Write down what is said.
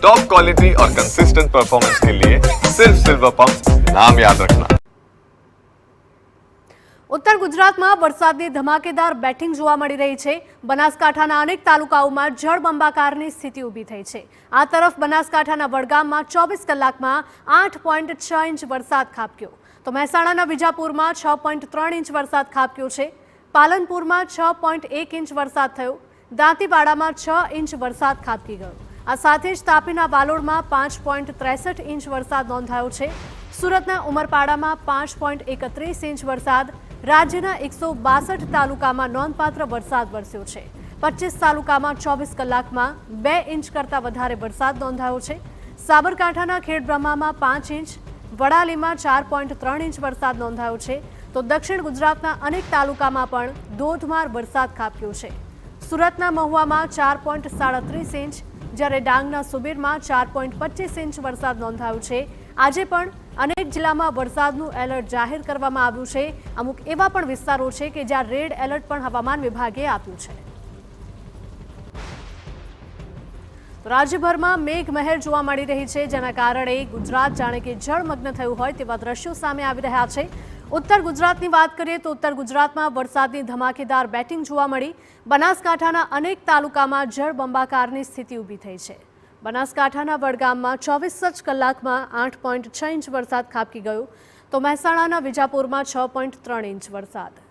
Top quality और consistent performance के लिए सिर्फ सिल्वर पंप नाम याद रखना। ઉત્તર ગુજરાતમાં વરસાદની ધમાકેદાર બેટિંગ જોવા મળી રહી છે। બનાસકાંઠાના અનેક તાલુકાઓમાં જળબંબાકારની સ્થિતિ ઊભી થઈ છે। આ તરફ બનાસકાંઠાના વડગામમાં 24 કલાકમાં 8.6 ઇંચ વરસાદ ખાબક્યો, તો મહેસાણાના વિજાપુરમાં 6.3 ઇંચ વરસાદ ખાબક્યો છે। પાલનપુરમાં 6.1 ઇંચ વરસાદ થયો, દાંતીવાડામાં 6 ઇંચ વરસાદ ખાબકી ગયો। આ સાથે જ તાપીના વાલોડમાં 5.63 ઇંચ વરસાદ નોંધાયો છે। સુરતના ઉમરપાડામાં 5.31 ઇંચ વરસાદ, રાજ્યના 162 તાલુકામાં નોંધપાત્ર વરસાદ વરસ્યો છે। 25 તાલુકામાં 24 કલાકમાં 2 ઇંચ કરતાં વધારે વરસાદ નોંધાયો છે। સાબરકાંઠાના ખેડબ્રહ્મામાં 5 ઇંચ, વડાલીમાં 4.3 ઇંચ વરસાદ નોંધાયો છે, તો દક્ષિણ ગુજરાતના અનેક તાલુકામાં પણ ધોધમાર વરસાદ ખાબક્યો છે। સુરતના મહુવામાં 4.37 ઇંચ, જ્યારે ડાંગના સુબીરમાં 4.25 ઇંચ વરસાદ નોંધાયો છે। આજે પણ અનેક જિલ્લામાં વરસાદનું એલર્ટ જાહેર કરવામાં આવ્યું છે। અમુક એવા પણ વિસ્તારો છે કે જ્યાં રેડ એલર્ટ પણ હવામાન વિભાગે આપ્યું છે। રાજ્યભરમાં મેઘમહેર જોવા મળી રહી છે, જેના કારણે ગુજરાત જાણે કે જળમગ્ન થયું હોય તેવા દ્રશ્યો સામે આવી રહ્યા છે। ઉત્તર ગુજરાતની વાત કરીએ તો ઉત્તર ગુજરાતમાં વરસાદની ધમાકેદાર બેટિંગ જોવા મળી। બનાસકાંઠાના અનેક તાલુકામાં જળબંબાકારની સ્થિતિ ઊભી થઈ છે। બનાસકાંઠાના વડગામમાં 24 કલાકમાં 8.6 ઇંચ વરસાદ ખાબકી ગયો, તો મહેસાણાના વિજાપુરમાં 6.3 ઇંચ વરસાદ।